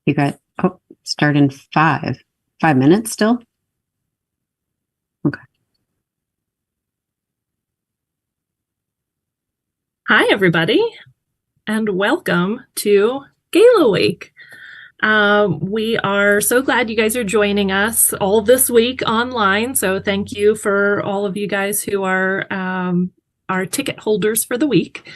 You got, start in 5 minutes still? Okay. Hi, everybody, and welcome to Gala Week. We are so glad you guys are joining us all this week online. So thank you for all of you guys who are our ticket holders for the week.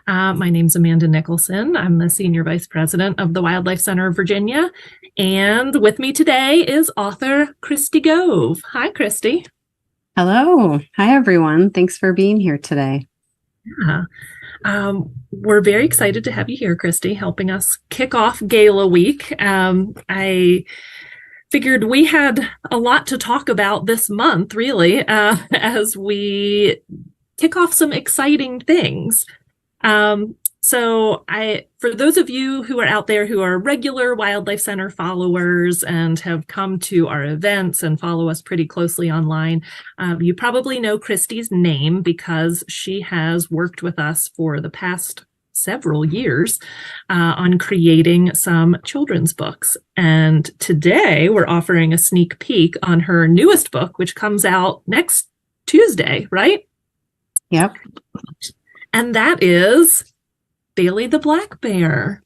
My name's Amanda Nicholson. I'm the Senior Vice President of the Wildlife Center of Virginia. And with me today is author Christie Gove. Hi, Christie. Hello. Hi, everyone. Thanks for being here today. Yeah. We're very excited to have you here, Christie, helping us kick off Gala Week. I figured we had a lot to talk about this month, really, as we kick off some exciting things. For those of you who are out there who are regular Wildlife Center followers and have come to our events and follow us pretty closely online, you probably know Christie's name because she has worked with us for the past several years on creating some children's books. And today we're offering a sneak peek on her newest book, which comes out next Tuesday, right? Yep. And that is Bailey the Black Bear,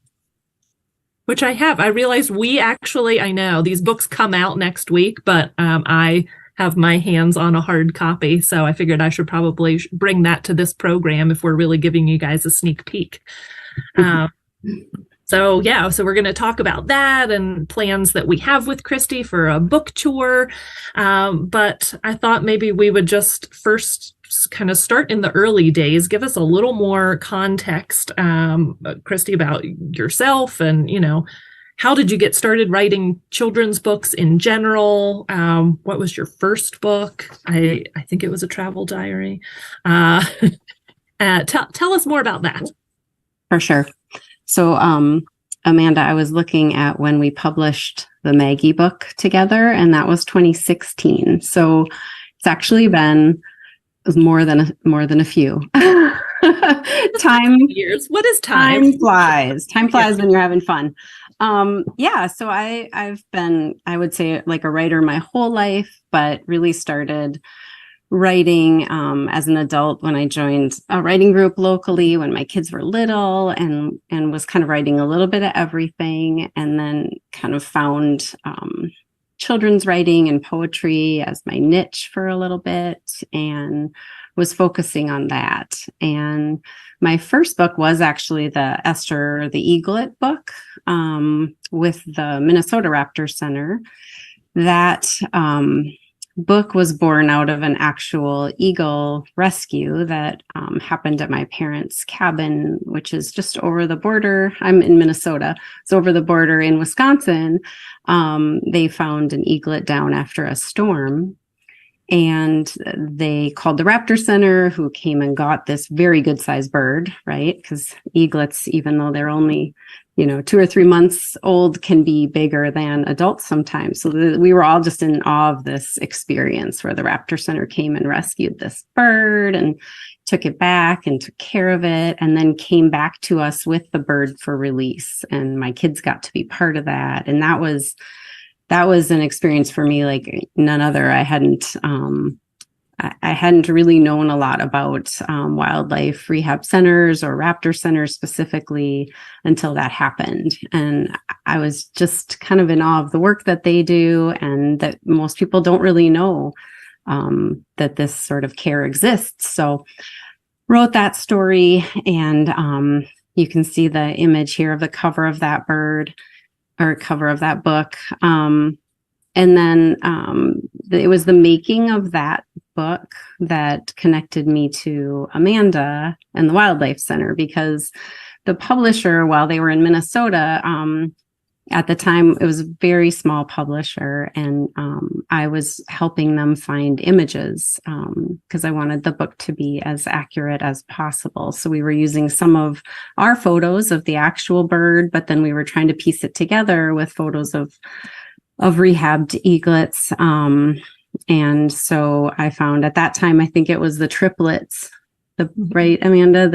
which I have. I realized I know these books come out next week, but I have my hands on a hard copy. So I figured I should probably bring that to this program if we're really giving you guys a sneak peek. So we're going to talk about that and plans that we have with Christie for a book tour. But I thought maybe we would just first kind of start in the early days, give us a little more context, Christie, about yourself and, how did you get started writing children's books in general? What was your first book? I think it was a travel diary. Tell us more about that. For sure. So, Amanda, I was looking at when we published the Maggie book together, and that was 2016. So it's actually been more than a few. Time years. What is time? Time flies. Time flies when you're having fun. So I've been, I would say, like a writer my whole life, but really started writing as an adult when I joined a writing group locally when my kids were little, and was kind of writing a little bit of everything, and then kind of found children's writing and poetry as my niche for a little bit and was focusing on that. And my first book was actually the Esther the Eaglet book with the Minnesota Raptor Center. That book was born out of an actual eagle rescue that happened at my parents' cabin, which is just over the border. I'm in Minnesota. It's over the border in Wisconsin. They found an eaglet down after a storm, and they called the Raptor Center, who came and got this very good sized bird, right? Because eaglets, even though they're only 2 or 3 months old, can be bigger than adults sometimes. So we were all just in awe of this experience where the Raptor Center came and rescued this bird and took it back and took care of it, and then came back to us with the bird for release. And my kids got to be part of that. And that was an experience for me like none other. I hadn't really known a lot about wildlife rehab centers or raptor centers specifically until that happened. And I was just kind of in awe of the work that they do, and that most people don't really know that this sort of care exists. So wrote that story, and you can see the image here of the cover of that bird, or cover of that book. And then it was the making of that book that connected me to Amanda and the Wildlife Center, because the publisher, while they were in Minnesota, at the time, it was a very small publisher, and I was helping them find images because I wanted the book to be as accurate as possible. So we were using some of our photos of the actual bird, but then we were trying to piece it together with photos of rehabbed eaglets. And so I found at that time, I think it was the triplets right, Amanda,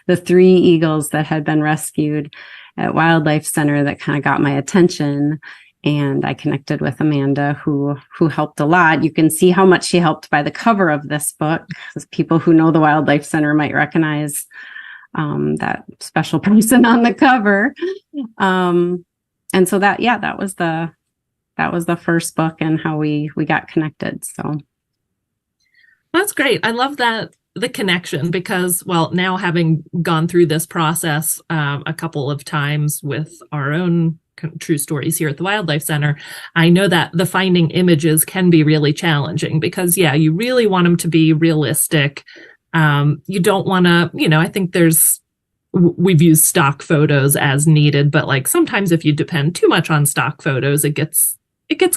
the 3 eagles that had been rescued at Wildlife Center that kind of got my attention. And I connected with Amanda, who helped a lot. You can see how much she helped by the cover of this book. People who know the Wildlife Center might recognize that special person on the cover. And so that was the first book and how we got connected. So that's great. I love that, the connection, because, well, now having gone through this process a couple of times with our own true stories here at the Wildlife Center, I know that the finding images can be really challenging because, you really want them to be realistic. You don't want to, I think we've used stock photos as needed, but like sometimes if you depend too much on stock photos, it gets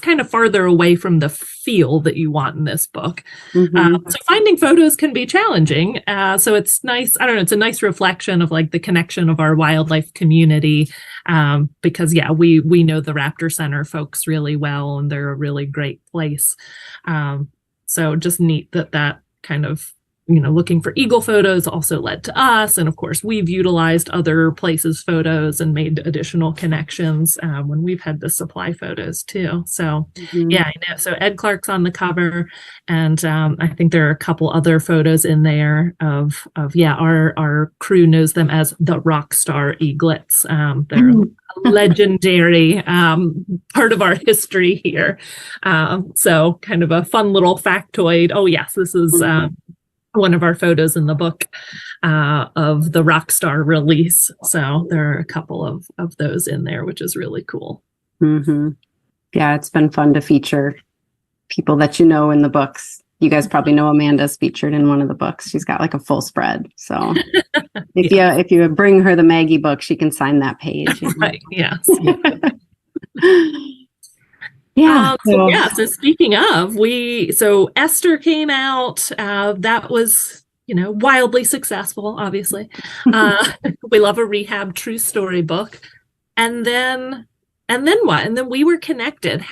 kind of farther away from the feel that you want in this book. Mm-hmm. So finding photos can be challenging. So it's nice. I don't know. It's a nice reflection of like the connection of our wildlife community. Because we know the Raptor Center folks really well, and they're a really great place. So just neat that kind of, looking for eagle photos also led to us. And of course, we've utilized other places' photos and made additional connections when we've had to supply photos too. So I know. So Ed Clark's on the cover, and I think there are a couple other photos in there of our crew knows them as the rock star eaglets. They're a legendary part of our history here. So kind of a fun little factoid. Oh yes, this is one of our photos in the book of the Rockstar release. So there are a couple of those in there, which is really cool. Mm-hmm. Yeah, it's been fun to feature people that in the books. You guys probably know Amanda's featured in one of the books. She's got like a full spread. So if you bring her the Maggie book, she can sign that page. Right. Yes. So speaking of, so Esther came out, that was, wildly successful, obviously. We love a rehab true story book. And then what? And then we were connected.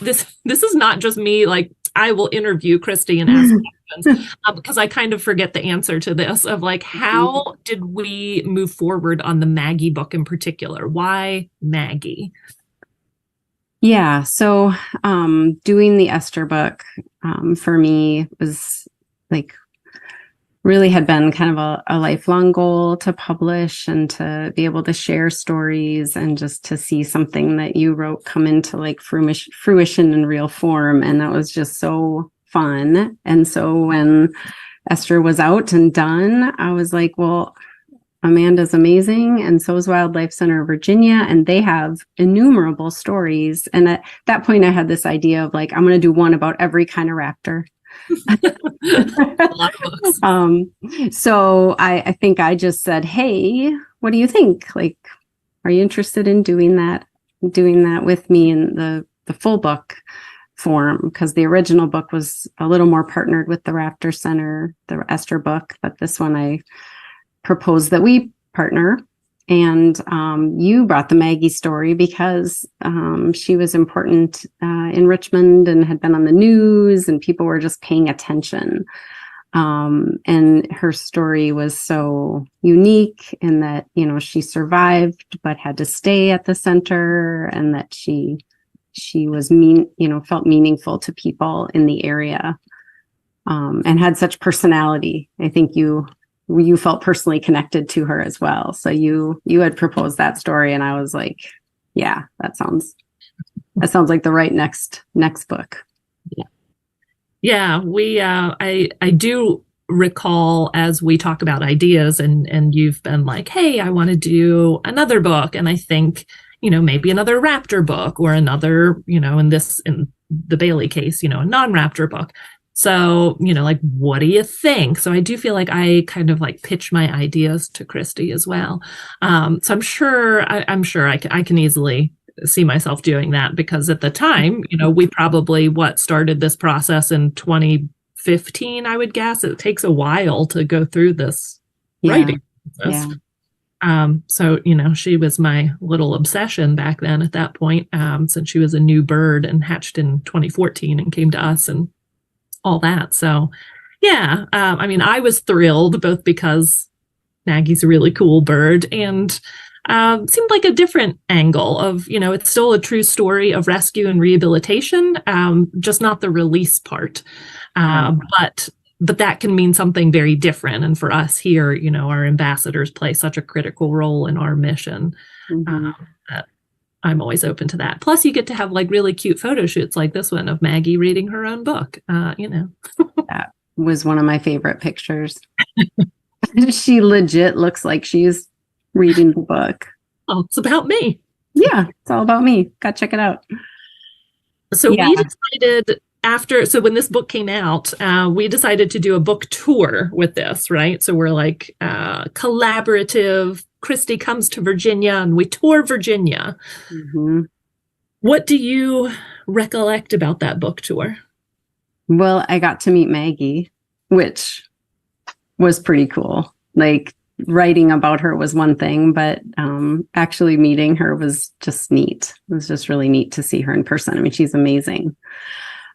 This is not just me, like I will interview Christie and ask questions because I kind of forget the answer to this of like, how did we move forward on the Maggie book in particular? Why Maggie? Yeah. So doing the Esther book for me was like really had been kind of a lifelong goal to publish and to be able to share stories and just to see something that you wrote come into like fruition in real form. And that was just so fun. And so when Esther was out and done, I was like, well, Amanda's amazing, and so is Wildlife Center of Virginia, and they have innumerable stories. And at that point, I had this idea of like, I'm going to do one about every kind of raptor. A lot of books. So I think I just said, hey, what do you think? Like, are you interested in doing that with me in the full book form? Because the original book was a little more partnered with the Raptor Center, the Esther book, but this one I proposed that we partner. And you brought the Maggie story because she was important in Richmond and had been on the news and people were just paying attention. And her story was so unique in that, she survived but had to stay at the center, and that she was felt meaningful to people in the area, and had such personality. I think you felt personally connected to her as well. So you had proposed that story, and I was like, yeah, that sounds like the right next book. Yeah, we I do recall as we talk about ideas, and you've been like, hey, I want to do another book, and I think maybe another raptor book, or another in the Bailey case, a non-raptor book. So, like, what do you think? So I do feel like I kind of like pitch my ideas to Christie as well. So I'm sure I can easily see myself doing that, because at the time, we probably started this process in 2015, I would guess. It takes a while to go through this writing process. Yeah. So, she was my little obsession back then at that point, since she was a new bird and hatched in 2014 and came to us and all that. So Yeah. I mean, I was thrilled both because Maggie's a really cool bird and seemed like a different angle of, it's still a true story of rescue and rehabilitation, just not the release part. Right. But that can mean something very different. And for us here, our ambassadors play such a critical role in our mission. That I'm always open to that. Plus, you get to have like really cute photo shoots like this one of Maggie reading her own book. That was one of my favorite pictures. She legit looks like she's reading the book. Oh, it's about me. Yeah, it's all about me. Go check it out. So we decided when this book came out, we decided to do a book tour with this, right? So we're like collaborative. Christie comes to Virginia and we tour Virginia. Mm-hmm. What do you recollect about that book tour? Well, I got to meet Maggie, which was pretty cool. Like writing about her was one thing, but actually meeting her was just neat. It was just really neat to see her in person. I mean, she's amazing.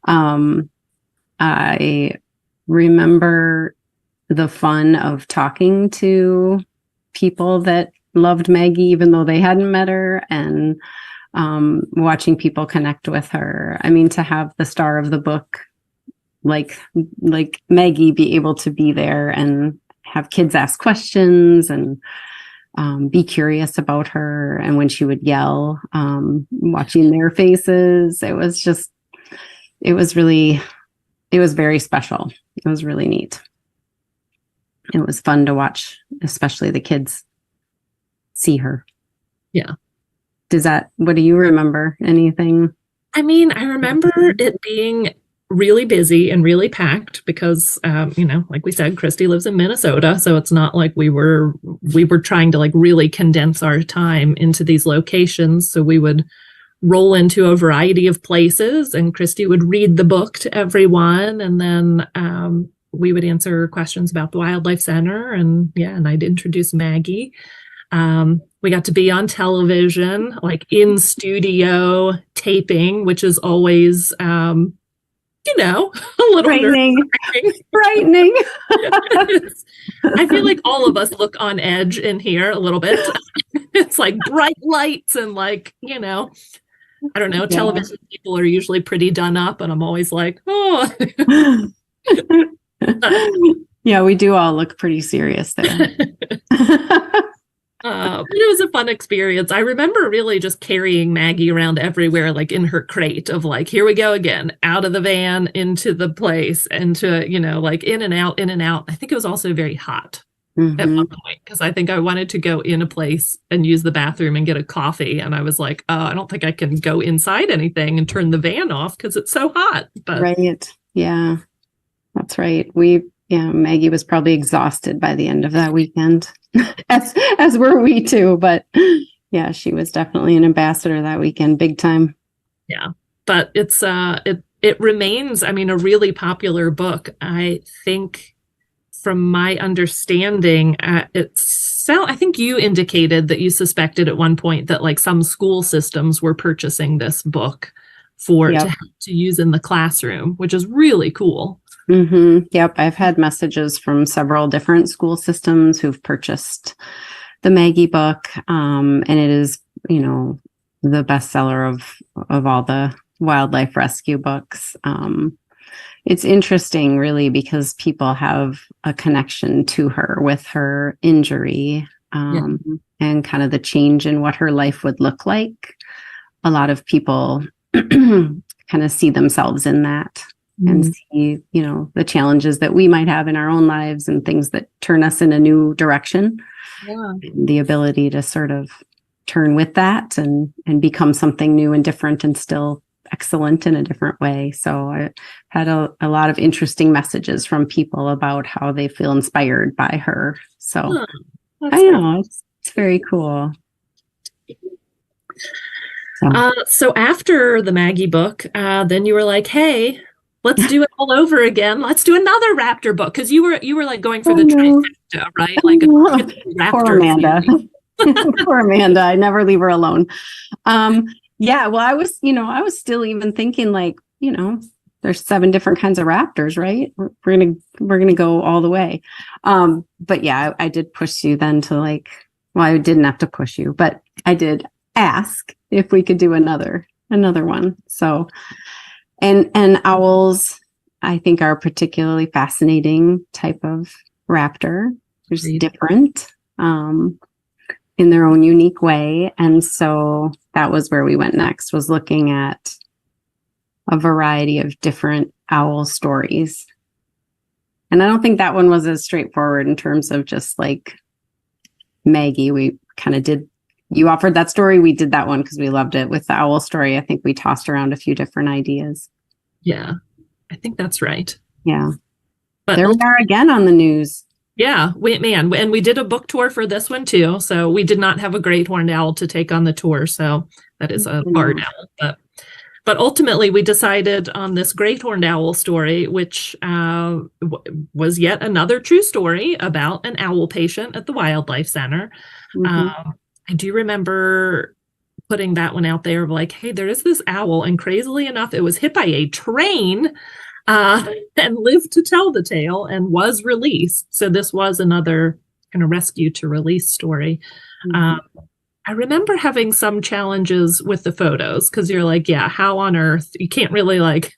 I remember the fun of talking to people that loved Maggie, even though they hadn't met her, and watching people connect with her. I mean, to have the star of the book, like Maggie, be able to be there and have kids ask questions and be curious about her. And when she would yell, watching their faces, it was very special. It was really neat. It was fun to watch, especially the kids see her. Yeah. What do you remember? Anything? I mean, I remember it being really busy and really packed because, like we said, Christie lives in Minnesota. So it's not like we were trying to like really condense our time into these locations. So we would roll into a variety of places and Christie would read the book to everyone. And then we would answer questions about the Wildlife Center. And I'd introduce Maggie. We got to be on television, like in studio taping, which is always, a little frightening. Frightening. I feel like all of us look on edge in here a little bit. It's like bright lights and like, I don't know, television people are usually pretty done up and I'm always like, oh. Yeah, we do all look pretty serious there. But it was a fun experience. I remember really just carrying Maggie around everywhere, like in her crate of like, here we go again, out of the van, into the place, into, like in and out, in and out. I think it was also very hot at one point because I think I wanted to go in a place and use the bathroom and get a coffee. And I was like, I don't think I can go inside anything and turn the van off because it's so hot. But right. Yeah, that's right. Maggie was probably exhausted by the end of that weekend, as were we too. But yeah, she was definitely an ambassador that weekend, big time. Yeah, but it's it remains, I mean, a really popular book. I think, from my understanding, I think you indicated that you suspected at one point that like some school systems were purchasing this book to use in the classroom, which is really cool. Mm-hmm. Yep. I've had messages from several different school systems who've purchased the Maggie book. And it is, the bestseller of all the wildlife rescue books. It's interesting really because people have a connection to her with her injury, and kind of the change in what her life would look like. A lot of people kind of see themselves in that. And see, the challenges that we might have in our own lives and things that turn us in a new direction. Yeah. The ability to sort of turn with that and become something new and different and still excellent in a different way. So I had a lot of interesting messages from people about how they feel inspired by her. So I know it's very cool. So after the Maggie book, then you were like, hey, let's do it all over again. Let's do another Raptor book. Because you were like going for the trifecta, right? Like a Raptor. Poor Amanda. Poor Amanda. I never leave her alone. Well, I was still even thinking like, there's 7 different kinds of raptors, right? We're gonna go all the way. But yeah, I did push you then to like, well, I didn't have to push you, but I did ask if we could do another one. So, and owls, I think, are a particularly fascinating type of raptor. They're just different in their own unique way. And so that was where we went next, was looking at a variety of different owl stories. And I don't think that one was as straightforward in terms of just like Maggie. We kind of did, you offered that story. We did that one because we loved it. With the owl story, I think we tossed around a few different ideas. Yeah, I think that's right. Yeah. But there we are again on the news. Yeah, and we did a book tour for this one too. So we did not have a great horned owl to take on the tour. So that is a barred owl. But ultimately, we decided on this great horned owl story, which was yet another true story about an owl patient at the Wildlife Center. Mm-hmm. I do remember putting that one out there of like, hey, there is this owl, and crazily enough, it was hit by a train and lived to tell the tale and was released. So this was another kind of rescue to release story. Mm-hmm. I remember having some challenges with the photos because you're like, yeah, how on earth? You can't really like,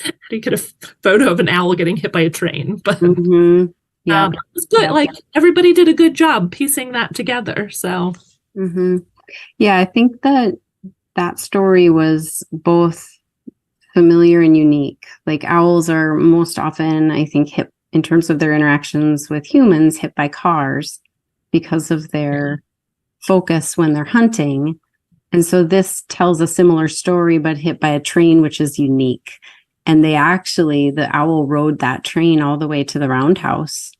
how do you get a photo of an owl getting hit by a train? But mm-hmm. Yeah, it was good. Yeah. Like everybody did a good job piecing that together. So, mm-hmm. Yeah, I think that story was both familiar and unique. Like owls are most often, I think, hit in terms of their interactions with humans, hit by cars because of their focus when they're hunting. And so this tells a similar story, but hit by a train, which is unique. And the owl rode that train all the way to the roundhouse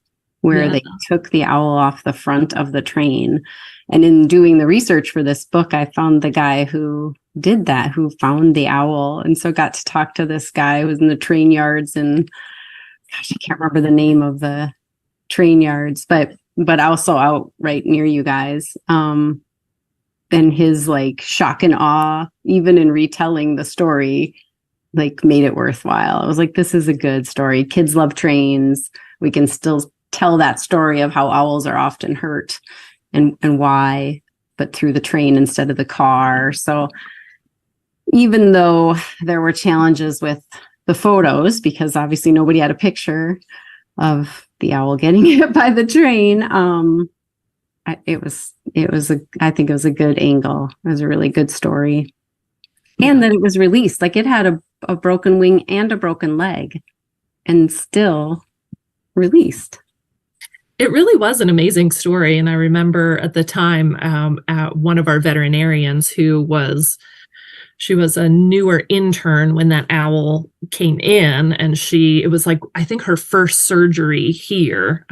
where they took the owl off the front of the train. And in doing the research for this book, I found the guy who did that, who found the owl. And so got to talk to this guy who was in the train yards, and gosh, I can't remember the name of the train yards, but also out right near you guys. And his like shock and awe, even in retelling the story, like made it worthwhile. I was like, this is a good story. Kids love trains. We can still tell that story of how owls are often hurt and why, but through the train instead of the car. So even though there were challenges with the photos, because obviously nobody had a picture of the owl getting hit by the train, I think it was a good angle. It was a really good story. And that it was released. Like it had a broken wing and a broken leg and still released. It really was an amazing story. And I remember at the time, one of our veterinarians she was a newer intern when that owl came in, and it was like, I think her first surgery here,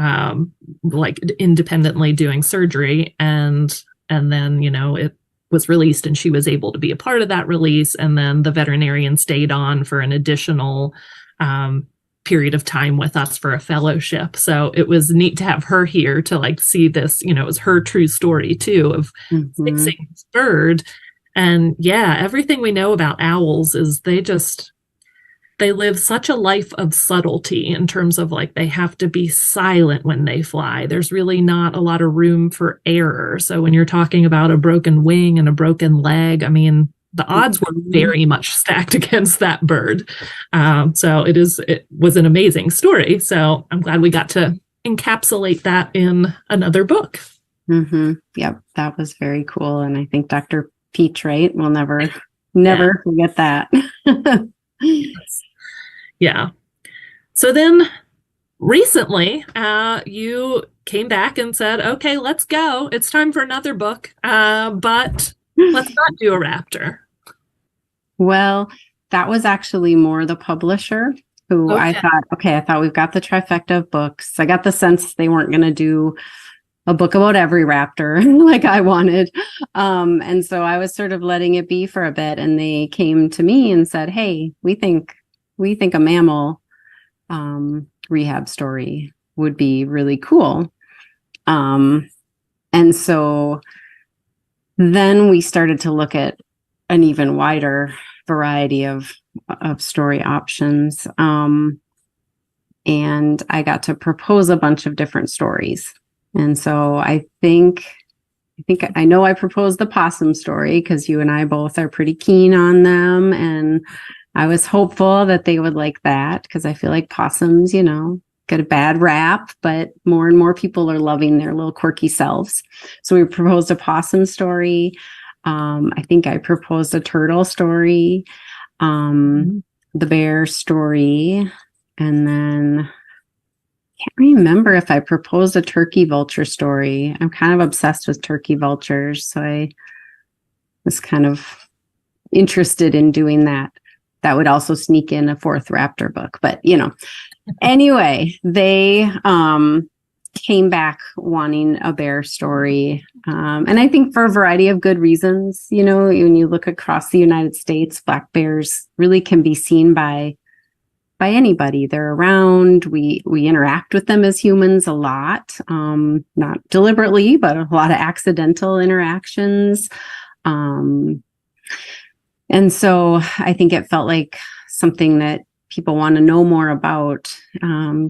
like independently doing surgery. And then, it was released and she was able to be a part of that release. And then the veterinarian stayed on for an additional period of time with us for a fellowship. So it was neat to have her here to like see this, it was her true story too of fixing this bird. And yeah, everything we know about owls is they live such a life of subtlety in terms of like, they have to be silent when they fly. There's really not a lot of room for error. So when you're talking about a broken wing and a broken leg, I mean, the odds were very much stacked against that bird. So it was an amazing story. So I'm glad we got to encapsulate that in another book. Mm-hmm. Yep. That was very cool. And I think Dr. Peach, right? We'll never forget that. Yeah. So then recently, you came back and said, okay, let's go. It's time for another book. But let's not do a raptor. Well, that was actually more the publisher who I thought we've got the trifecta of books. I got the sense they weren't going to do a book about every raptor like I wanted. And so I was sort of letting it be for a bit. And they came to me and said, hey, we think a mammal rehab story would be really cool. And so then we started to look at an even wider variety of story options. And I got to propose a bunch of different stories. And so I think I know I proposed the possum story because you and I both are pretty keen on them. And I was hopeful that they would like that because I feel like possums, get a bad rap, but more and more people are loving their little quirky selves. So we proposed a possum story. I think I proposed a turtle story, the bear story, and then I can't remember if I proposed a turkey vulture story. I'm kind of obsessed with turkey vultures, so I was kind of interested in doing that. That would also sneak in a fourth raptor book, but anyway, they came back wanting a bear story. And I think for a variety of good reasons, when you look across the United States, black bears really can be seen by anybody. They're around. We interact with them as humans a lot, not deliberately, but a lot of accidental interactions. And so I think it felt like something that people want to know more about,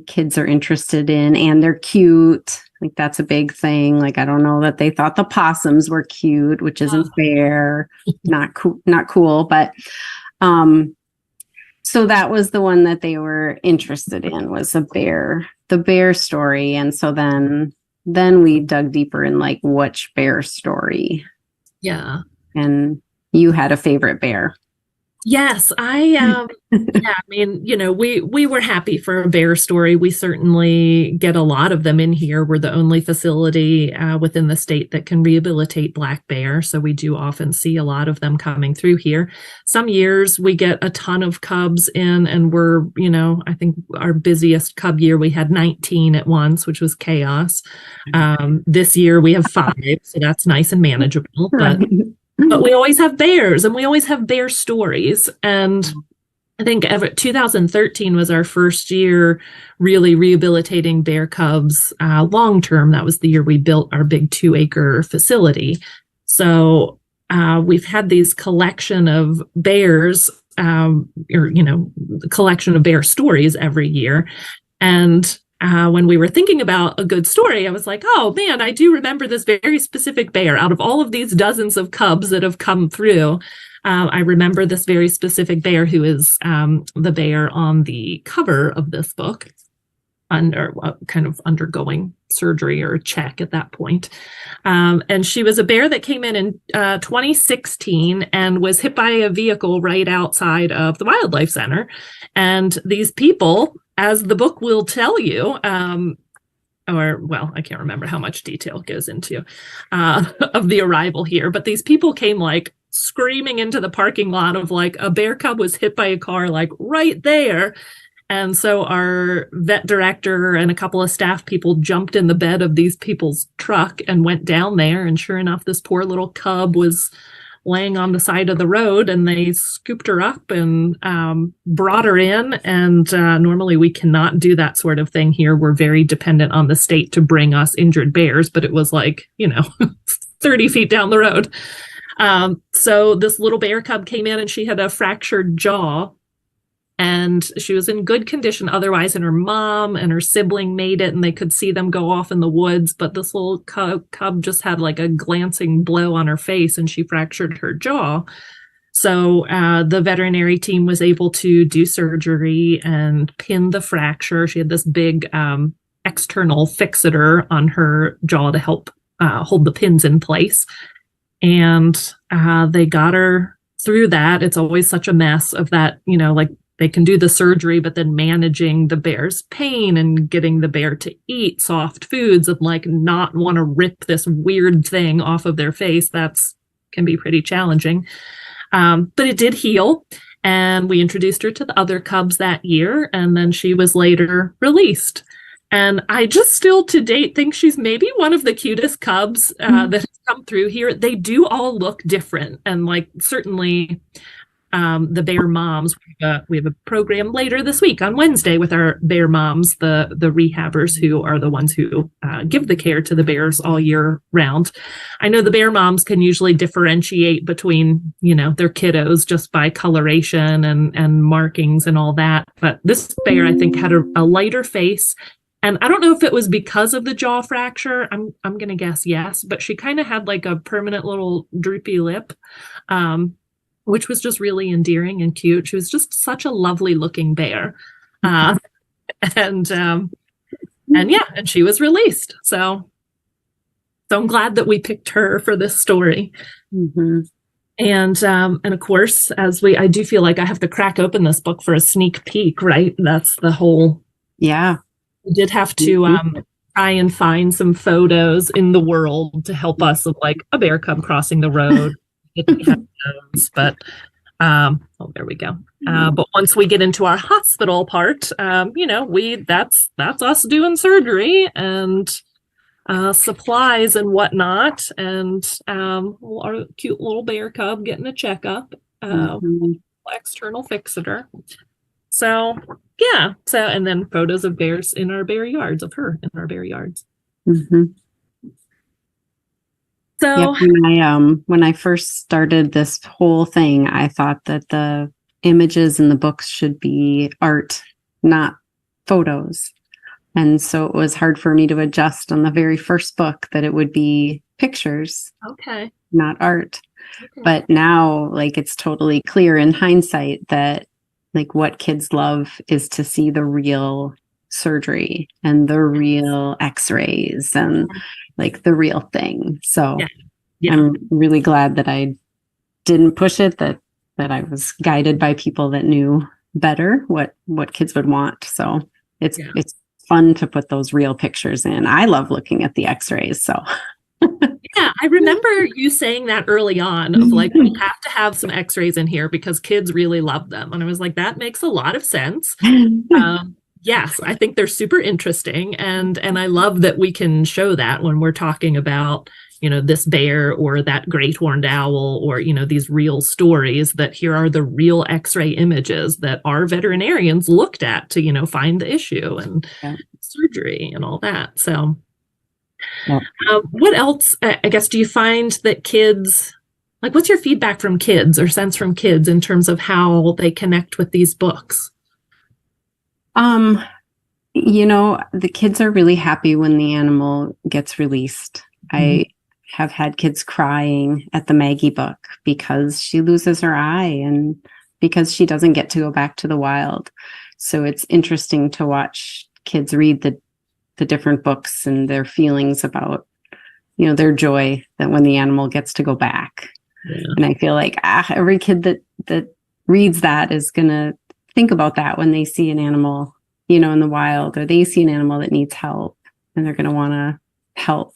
kids are interested in, and they're cute. Like that's a big thing. Like, I don't know that they thought the possums were cute, which isn't fair, not cool. But, so that was the one that they were interested in, was the bear story. And so then we dug deeper in like which bear story. Yeah. And you had a favorite bear. Yes, I we were happy for a bear story. We certainly get a lot of them in here. We're the only facility within the state that can rehabilitate black bear, so we do often see a lot of them coming through here. Some years we get a ton of cubs in, and we're, I think our busiest cub year we had 19 at once, which was chaos. This year we have 5, so that's nice and manageable, but we always have bears, and we always have bear stories. And I think 2013 was our first year really rehabilitating bear cubs long term. That was the year we built our big 2-acre facility. So we've had these collection of bears, collection of bear stories every year. And when we were thinking about a good story, I was like, oh man, I do remember this very specific bear. Out of all of these dozens of cubs that have come through, I remember this very specific bear who is the bear on the cover of this book, kind of undergoing surgery or a check at that point. And she was a bear that came in 2016 and was hit by a vehicle right outside of the wildlife center. And these people, as the book will tell you, I can't remember how much detail goes into of the arrival here, but these people came like screaming into the parking lot of like a bear cub was hit by a car like right there. And so our vet director and a couple of staff people jumped in the bed of these people's truck and went down there. And sure enough, this poor little cub was laying on the side of the road, and they scooped her up and brought her in. And normally we cannot do that sort of thing here. We're very dependent on the state to bring us injured bears, but it was like, 30 feet down the road. So this little bear cub came in, and she had a fractured jaw, and she was in good condition otherwise, and her mom and her sibling made it, and they could see them go off in the woods, but this little cub just had like a glancing blow on her face, and she fractured her jaw. So the veterinary team was able to do surgery and pin the fracture. She had this big external fixator on her jaw to help hold the pins in place, and they got her through that. It's always such a mess of that, they can do the surgery, but then managing the bear's pain and getting the bear to eat soft foods and like not want to rip this weird thing off of their face. Can be pretty challenging. But it did heal. And we introduced her to the other cubs that year. And then she was later released. And I just still to date think she's maybe one of the cutest cubs that has come through here. They do all look different. And like certainly the bear moms. We have a program later this week on Wednesday with our bear moms, the rehabbers who are the ones who give the care to the bears all year round. I know the bear moms can usually differentiate between, their kiddos just by coloration and markings and all that. But this bear, I think, had a lighter face. And I don't know if it was because of the jaw fracture. I'm going to guess yes, but she kind of had like a permanent little droopy lip, which was just really endearing and cute. She was just such a lovely looking bear. And she was released. So I'm glad that we picked her for this story. Mm-hmm. And of course, I do feel like I have to crack open this book for a sneak peek, right? That's the whole. Yeah. We did have to try and find some photos in the world to help us of like a bear cub crossing the road. Didn't have those, but there we go. But once we get into our hospital part, that's us doing surgery and supplies and whatnot, and our cute little bear cub getting a checkup, external fixator. So yeah. And then photos of bears in our bear yards, of her in our bear yards. Mm-hmm. So when I first started this whole thing, I thought that the images in the books should be art, not photos. And so it was hard for me to adjust on the very first book that it would be pictures, not art. Okay. But now, like, it's totally clear in hindsight that like what kids love is to see the real surgery and the real x-rays and like the real thing. So yeah. I'm really glad that I didn't push it, that I was guided by people that knew better what kids would want. So it's fun to put those real pictures in. I love looking at the x-rays. So yeah, I remember you saying that early on of like, we have to have some x-rays in here because kids really love them. And I was like, that makes a lot of sense. Yes, I think they're super interesting. And I love that we can show that when we're talking about, this bear or that great horned owl or, these real stories, that here are the real x-ray images that our veterinarians looked at to, find the issue and surgery and all that. So what else, I guess, do you find that kids, like, what's your feedback from kids or sense from kids in terms of how they connect with these books? The kids are really happy when the animal gets released. Mm-hmm. I have had kids crying at the Maggie book because she loses her eye and because she doesn't get to go back to the wild. So it's interesting to watch kids read the different books and their feelings about, their joy that when the animal gets to go back. Yeah. And I feel like every kid that reads that is going to think about that when they see an animal, in the wild, or they see an animal that needs help, and they're going to want to help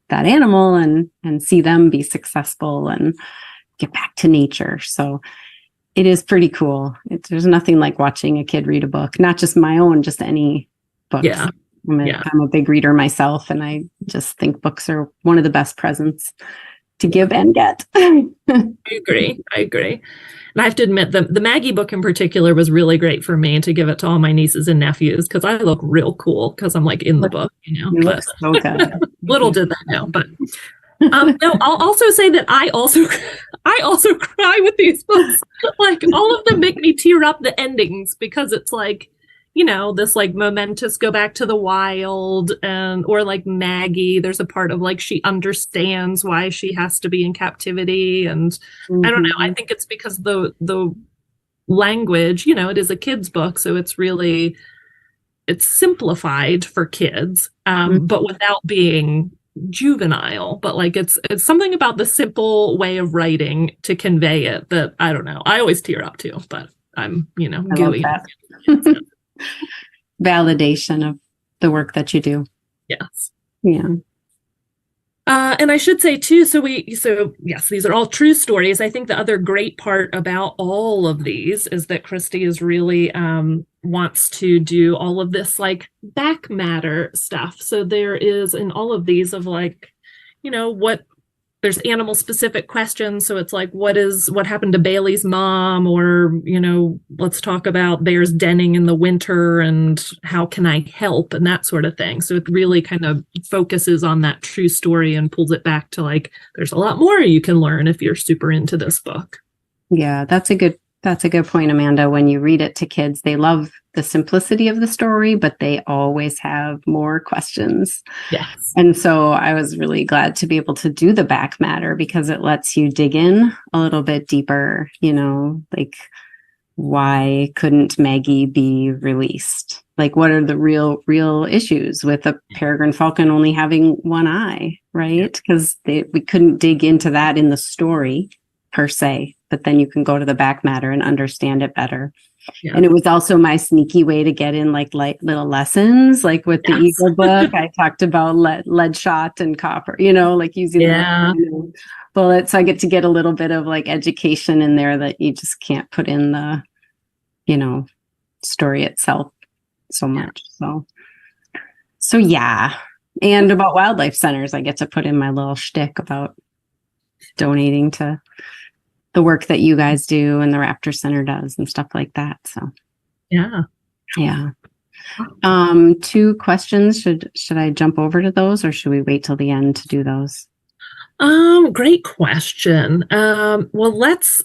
that animal and see them be successful and get back to nature. So it is pretty cool. There's nothing like watching a kid read a book, not just my own, just any books. Yeah. I'm a big reader myself, and I just think books are one of the best presents to give and get. I agree. And I have to admit, the Maggie book in particular was really great for me to give it to all my nieces and nephews because I look real cool because I'm like in the book, You look so good. Little did they know, but no, I'll also say that I also cry with these books. Like, all of them make me tear up the endings because it's like, this like momentous go back to the wild, or like Maggie, there's a part of like she understands why she has to be in captivity, and I don't know, I think it's because the language, it is a kid's book, so it's simplified for kids, but without being juvenile. But like it's something about the simple way of writing to convey it that, I don't know, I always tear up too, but I'm gooey. Validation of the work that you do. Yes. Yeah. And I should say too, so yes, these are all true stories. I think the other great part about all of these is that Christie is really wants to do all of this like back matter stuff. So there is in all of these of like, what there's animal specific questions. So it's like, what happened to Bailey's mom? Or, let's talk about bears denning in the winter and how can I help and that sort of thing. So it really kind of focuses on that true story and pulls it back to like, there's a lot more you can learn if you're super into this book. Yeah, that's a good point, Amanda. When you read it to kids, they love the simplicity of the story, but they always have more questions. Yes. And so I was really glad to be able to do the back matter because it lets you dig in a little bit deeper, like why couldn't Maggie be released? Like what are the real issues with a peregrine falcon only having one eye, right? Because we couldn't dig into that in the story per se, but then you can go to the back matter and understand it better. Yeah. And it was also my sneaky way to get in like light little lessons, like with the Eagle book, I talked about lead shot and copper, like using bullets. So I get to get a little bit of like education in there that you just can't put in the, story itself so much. So yeah. And about wildlife centers, I get to put in my little shtick about donating to the work that you guys do and the Raptor Center does and stuff like that. So yeah. 2 questions. Should I jump over to those or should we wait till the end to do those? Great question. Well, let's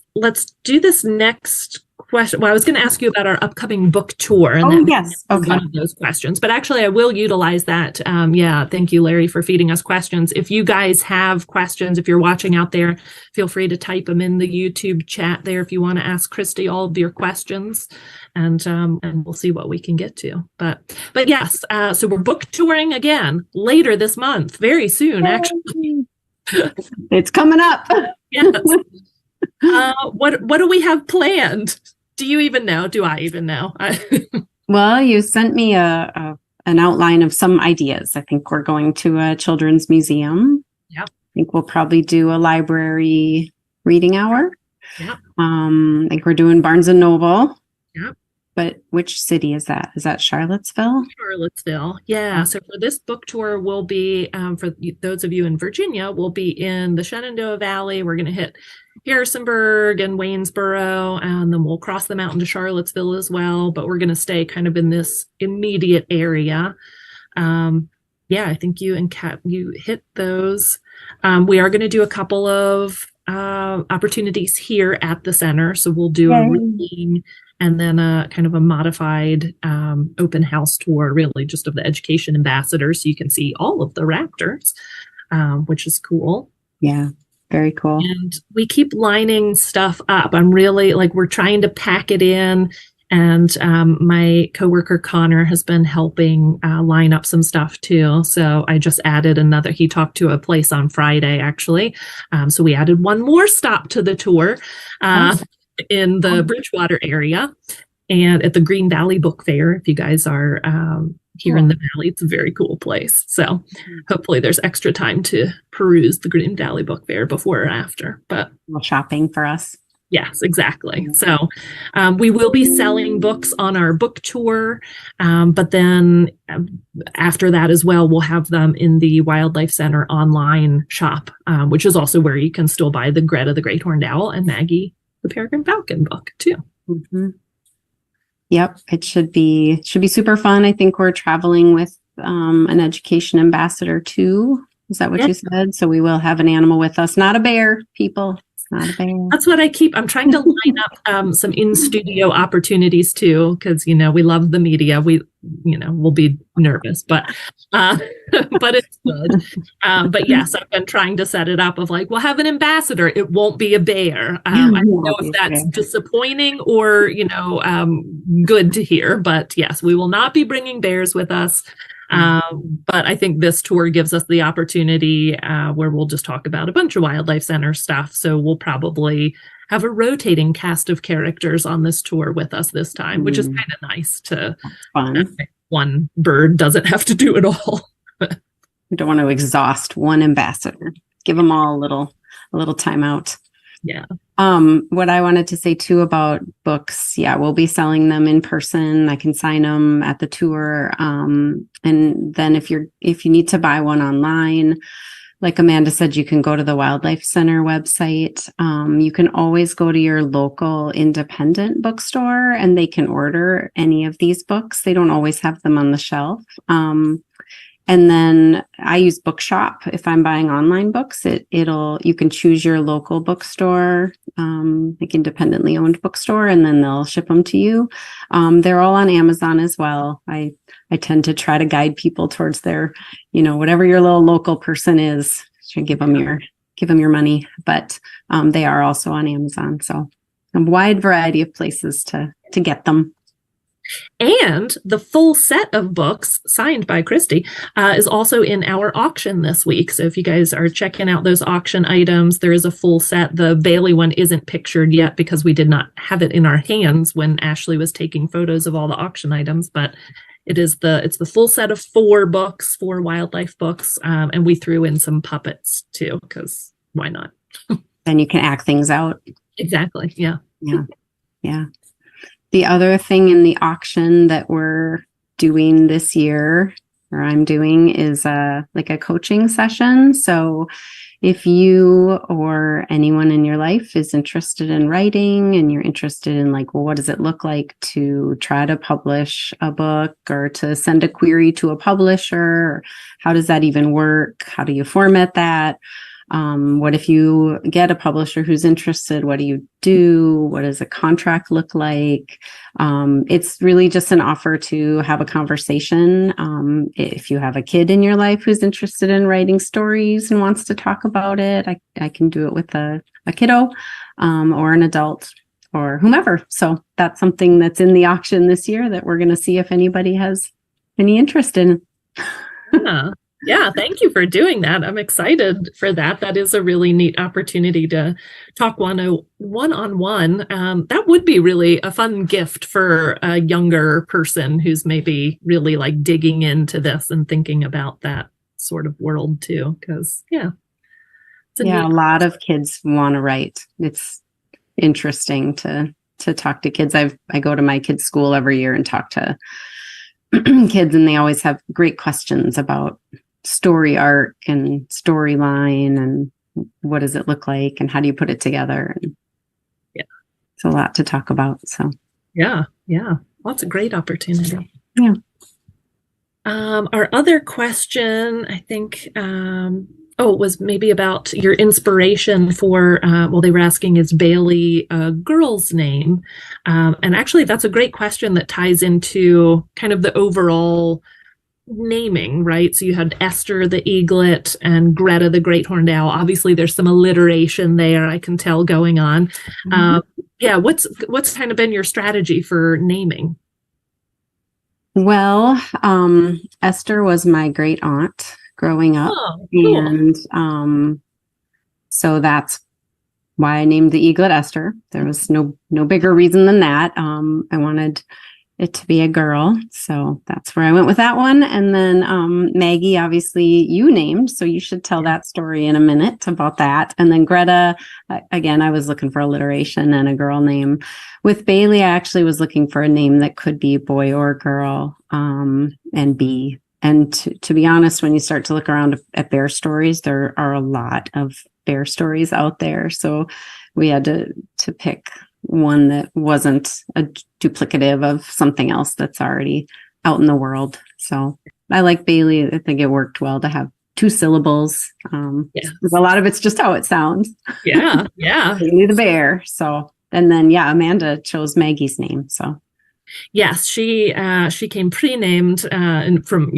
do this next question. Well, I was going to ask you about our upcoming book tour. And yes. Okay. One of those questions, but actually I will utilize that. Thank you, Larry, for feeding us questions. If you guys have questions, if you're watching out there, feel free to type them in the YouTube chat there if you want to ask Christie all of your questions, and we'll see what we can get to. But yes, so we're book touring again later this month, very soon, actually. It's coming up. Yes. What do we have planned? Do you even know? Do I even know? Well, you sent me an outline of some ideas. I think we're going to a children's museum. Yeah. I think we'll probably do a library reading hour. Yeah. I think we're doing Barnes and Noble. Yeah. But which city is that? Is that Charlottesville? Charlottesville. Yeah. So for this book tour, we'll be, for those of you in Virginia, we'll be in the Shenandoah Valley. We're going to hit Harrisonburg and Waynesboro, and then we'll cross the mountain to Charlottesville as well. But we're going to stay kind of in this immediate area. I think you and Kat, you hit those. We are going to do a couple of opportunities here at the center. So we'll do a reading and then a kind of a modified open house tour, really just of the education ambassadors. So you can see all of the raptors, which is cool. Yeah, very cool. And we keep lining stuff up. I'm really we're trying to pack it in. And my coworker Connor has been helping line up some stuff too. So I just added another. He talked to a place on Friday, actually. So we added one more stop to the tour in the Bridgewater area and at the Green Valley Book Fair. If you guys are here in the Valley, it's a very cool place. So hopefully there's extra time to peruse the Green Valley Book Fair before or after. But shopping for us. Yes, exactly. So we will be selling books on our book tour, but then after that as well, we'll have them in the Wildlife Center online shop, which is also where you can still buy the Greta the Great Horned Owl and Maggie the Peregrine Falcon book too. Mm-hmm. Yep, it should be super fun. I think we're traveling with an education ambassador too. Is that what you said? So we will have an animal with us, not a bear, people. That's what I'm trying to line up some in-studio opportunities too, because we love the media. We'll be nervous, but it's good. But yes, I've been trying to set it up of we'll have an ambassador. It won't be a bear. I don't know if that's disappointing or good to hear, but yes, we will not be bringing bears with us. But I think this tour gives us the opportunity where we'll just talk about a bunch of Wildlife Center stuff. So we'll probably have a rotating cast of characters on this tour with us this time, which is kind of nice to one bird doesn't have to do it all. We don't want to exhaust one ambassador. Give them all a little time out. Yeah. What I wanted to say too about books, we'll be selling them in person. I can sign them at the tour. And then if you need to buy one online, like Amanda said, you can go to the Wildlife Center website. You can always go to your local independent bookstore and they can order any of these books. They don't always have them on the shelf. And then I use Bookshop. If I'm buying online books, you can choose your local bookstore, like independently owned bookstore, and then they'll ship them to you. They're all on Amazon as well. I tend to try to guide people towards their, whatever your little local person is, should give them your money. But they are also on Amazon. So a wide variety of places to get them. And the full set of books signed by Christie is also in our auction this week. So if you guys are checking out those auction items, there is a full set. The Bailey one isn't pictured yet because we did not have it in our hands when Ashley was taking photos of all the auction items, but it's the full set of 4 books, 4 wildlife books. And we threw in some puppets too, because why not? Then you can act things out. Exactly. Yeah. Yeah. The other thing in the auction that we're doing this year, or I'm doing, is like a coaching session. So if you or anyone in your life is interested in writing and you're interested in what does it look like to try to publish a book or to send a query to a publisher, or how does that even work? How do you format that? What if you get a publisher who's interested? What do you do? What does a contract look like? It's really just an offer to have a conversation. If you have a kid in your life who's interested in writing stories and wants to talk about it, I can do it with a kiddo, or an adult or whomever. So that's something that's in the auction this year that we're going to see if anybody has any interest in. Yeah, thank you for doing that. I'm excited for that. That is a really neat opportunity to talk one-on-one. That would be really a fun gift for a younger person who's maybe really digging into this and thinking about that sort of world too. Because, a lot of kids want to write. It's interesting to talk to kids. I go to my kids' school every year and talk to kids, and they always have great questions about story arc and storyline and what does it look like and how do you put it together. And it's a lot to talk about. So lots of great opportunity. Yeah. Our other question, I think, was maybe about your inspiration for, they were asking, is Bailey a girl's name? And actually, that's a great question that ties into kind of the overall naming, right? So you had Esther the eaglet and Greta the great horned owl. Obviously, there's some alliteration there, I can tell, going on. Mm-hmm. What's kind of been your strategy for naming? Well, Esther was my great aunt growing up. Oh, cool. And so that's why I named the eaglet Esther. There was no bigger reason than that. I wanted it to be a girl, so that's where I went with that one. And then Maggie, obviously you named, so you should tell that story in a minute about that. And then Greta, again, I was looking for alliteration and a girl name. With Bailey, I actually was looking for a name that could be boy or girl, and be. And to be honest, when you start to look around at bear stories, there are a lot of bear stories out there. So we had to pick one that wasn't a duplicative of something else that's already out in the world. So I like Bailey. I think it worked well to have 2 syllables. A lot of it's just how it sounds. Yeah. Bailey the bear. So, and then, Amanda chose Maggie's name. So yes, she came pre-named and from,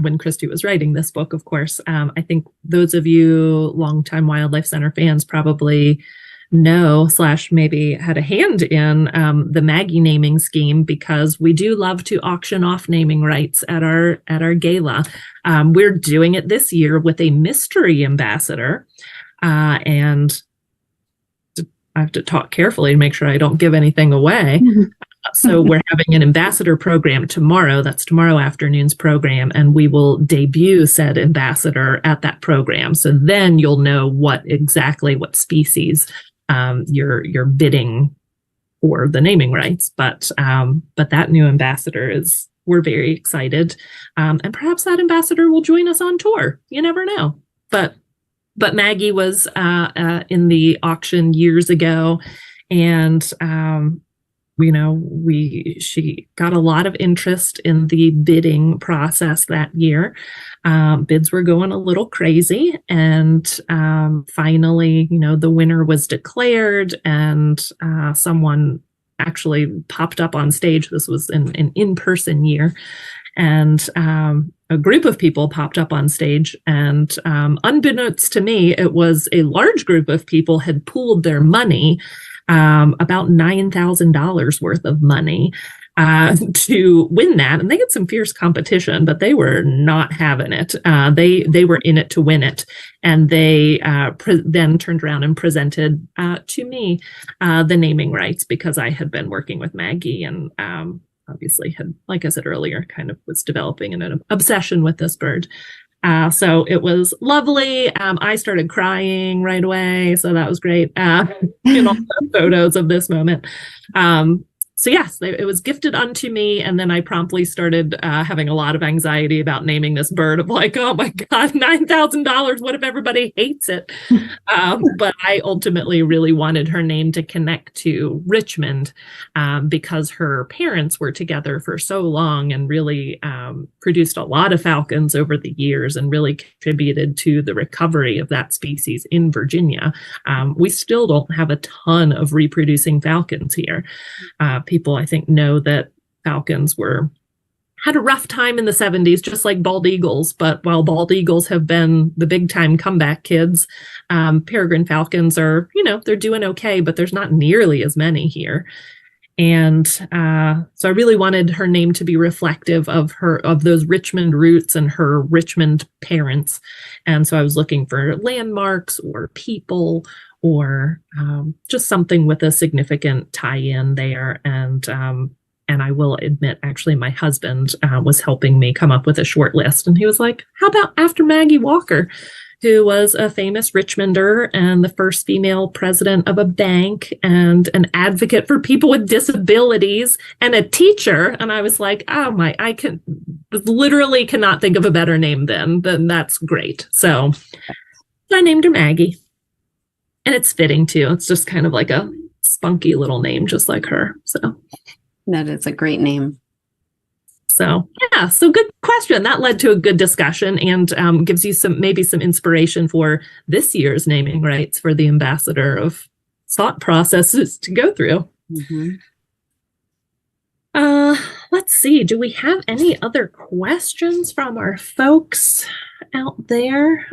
when Christie was writing this book, of course. I think those of you longtime Wildlife Center fans probably know / maybe had a hand in the Maggie naming scheme, because we do love to auction off naming rights at our gala. We're doing it this year with a mystery ambassador, and I have to talk carefully to make sure I don't give anything away. Mm-hmm. So we're having an ambassador program tomorrow. That's tomorrow afternoon's program. And we will debut said ambassador at that program. So then you'll know what species you're bidding for the naming rights. But that new ambassador we're very excited. And perhaps that ambassador will join us on tour. You never know. But But Maggie was in the auction years ago, and she got a lot of interest in the bidding process that year. Bids were going a little crazy, and finally, the winner was declared, and someone actually popped up on stage. This was an in-person year, and a group of people popped up on stage, and unbeknownst to me, it was a large group of people had pooled their money, about $9,000 worth of money, to win that. And they had some fierce competition, but they were not having it. They were in it to win it. And they then turned around and presented to me the naming rights, because I had been working with Maggie, and obviously had, like I said earlier, kind of was developing an obsession with this bird. So it was lovely. I started crying right away, so that was great. In all the photos of this moment. So yes, it was gifted unto me, and then I promptly started having a lot of anxiety about naming this bird, of like, oh my God, $9,000, what if everybody hates it? But I ultimately really wanted her name to connect to Richmond, because her parents were together for so long and really produced a lot of falcons over the years, and really contributed to the recovery of that species in Virginia. We still don't have a ton of reproducing falcons here. People, I think, know that falcons had a rough time in the 70s, just like bald eagles. But while bald eagles have been the big time comeback kids, peregrine falcons are, they're doing okay, but there's not nearly as many here. And so I really wanted her name to be reflective of those Richmond roots and her Richmond parents. And so I was looking for landmarks or people, or just something with a significant tie-in there. And I will admit, actually, my husband was helping me come up with a short list. And he was like, how about after Maggie Walker, who was a famous Richmonder and the first female president of a bank and an advocate for people with disabilities and a teacher. And I was like, I literally cannot think of a better name then that's great. So I named her Maggie. And it's fitting too. It's just kind of like a spunky little name, just like her. So that is a great name. So yeah, so good question. That led to a good discussion, and gives you maybe some inspiration for this year's naming rights for the ambassador of thought processes to go through. Mm-hmm. Let's see. Do we have any other questions from our folks out there?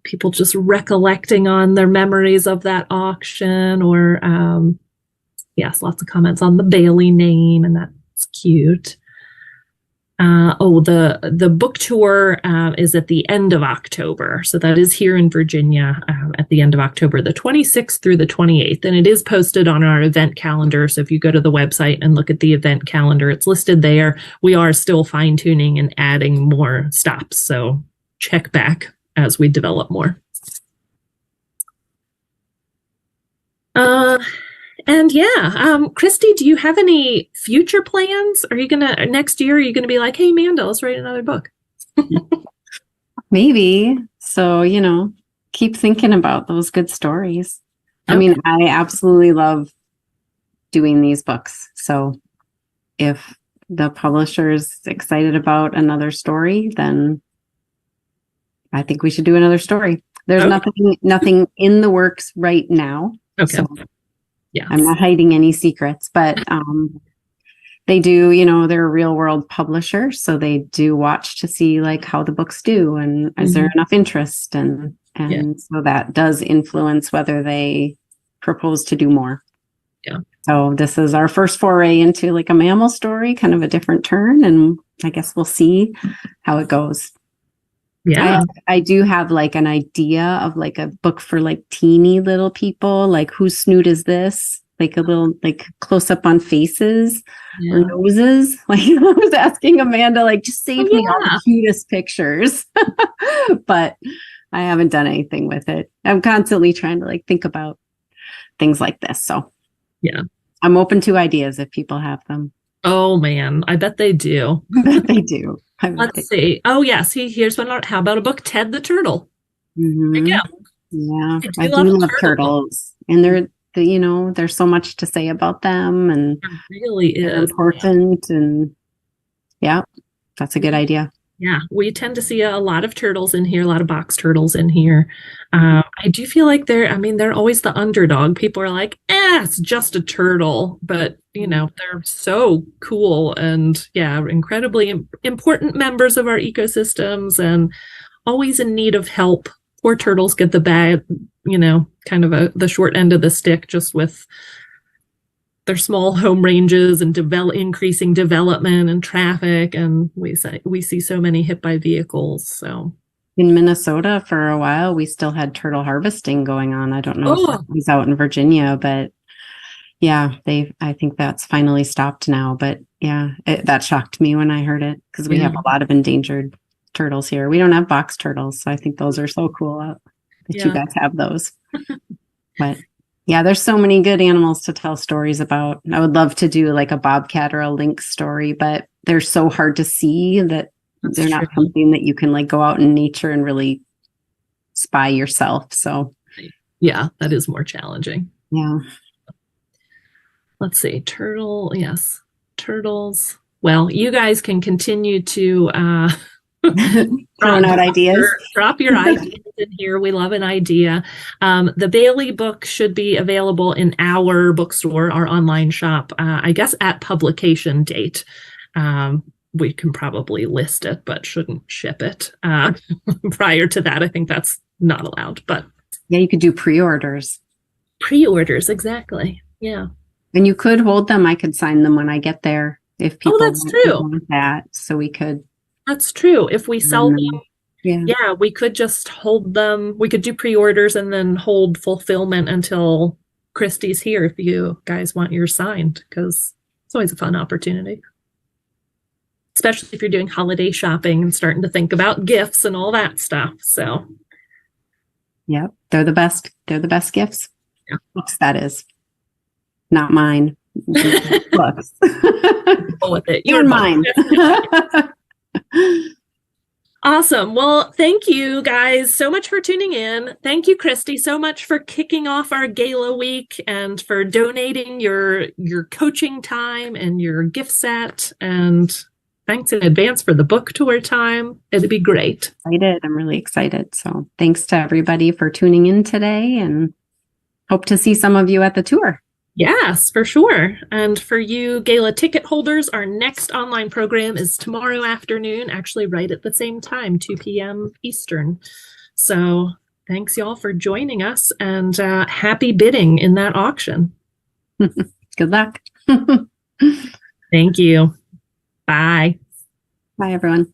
People just recollecting on their memories of that auction, or yes, lots of comments on the Bailey name, and that's cute. The book tour is at the end of October, so that is here in Virginia at the end of October, the 26th through the 28th, and it is posted on our event calendar. So if you go to the website and look at the event calendar, it's listed there. We are still fine-tuning and adding more stops, so check back as we develop more. And yeah, Christie, do you have any future plans? Are you next year, are you gonna be like, hey, Amanda, let's write another book? Maybe. So, keep thinking about those good stories. Okay. I mean, I absolutely love doing these books. So if the publisher is excited about another story, then I think we should do another story. There's nothing in the works right now. Okay. So yeah, I'm not hiding any secrets, but they do, they're a real world publisher. So they do watch to see like how the books do, and is there enough interest, and so that does influence whether they propose to do more. Yeah. So this is our first foray into like a mammal story, kind of a different turn, and I guess we'll see how it goes. Yeah, I do have like an idea of like a book for like teeny little people, like whose snoot is this? Like a little like close up on faces or noses. Like I was asking Amanda, like just save me all the cutest pictures. But I haven't done anything with it. I'm constantly trying to like think about things like this. So yeah, I'm open to ideas if people have them. Oh man, I bet they do. They do. Let's see. Oh yes, here's one. How about a book, Ted the Turtle? There you go. Yeah, I do love turtles, and there's so much to say about them, and it really they're is important, and yeah, that's a good idea. Yeah, we tend to see a lot of turtles in here, a lot of box turtles in here. I do feel like they're always the underdog. People are like, it's just a turtle. But, they're so cool and, yeah, incredibly important members of our ecosystems and always in need of help. Poor turtles get the bad, kind of the short end of the stick just with their small home ranges and increasing development and traffic, and we see so many hit by vehicles. So in Minnesota for a while we still had turtle harvesting going on. I don't know if it was out in Virginia, but yeah, I think that's finally stopped now. But yeah, that shocked me when I heard it, because we have a lot of endangered turtles here. We don't have box turtles, so I think those are so cool that you guys have those. But yeah, there's so many good animals to tell stories about. I would love to do like a bobcat or a lynx story, but they're so hard to see that they're not something that you can like go out in nature and really spy yourself. So yeah, that is more challenging. Yeah. Let's see. Turtle. Yes. Turtles. Well, you guys can continue to throwing out ideas. Drop your ideas in here. We love an idea. The Bailey book should be available in our bookstore, our online shop, I guess at publication date. We can probably list it, but shouldn't ship it prior to that. I think that's not allowed. But yeah, you could do pre-orders. Pre-orders, exactly. Yeah. And you could hold them. I could sign them when I get there if people that's true. want that. So we could. That's true. If we sell them, yeah, we could just hold them. We could do pre-orders and then hold fulfillment until Christie's here if you guys want yours signed, because it's always a fun opportunity. Especially if you're doing holiday shopping and starting to think about gifts and all that stuff. So, yeah, they're the best. They're the best gifts. Yeah. Books, that is. Not mine. Books. Go with it. You're mine. Awesome. Well, thank you guys so much for tuning in. Thank you, Christie, so much for kicking off our gala week and for donating your coaching time and your gift set. And thanks in advance for the book tour time. It'd be great. I'm really excited. So thanks to everybody for tuning in today, and hope to see some of you at the tour. Yes, for sure. And for you gala ticket holders, our next online program is tomorrow afternoon, actually right at the same time, 2 p.m. Eastern. So thanks y'all for joining us, and happy bidding in that auction. Good luck. Thank you. Bye. Bye, everyone.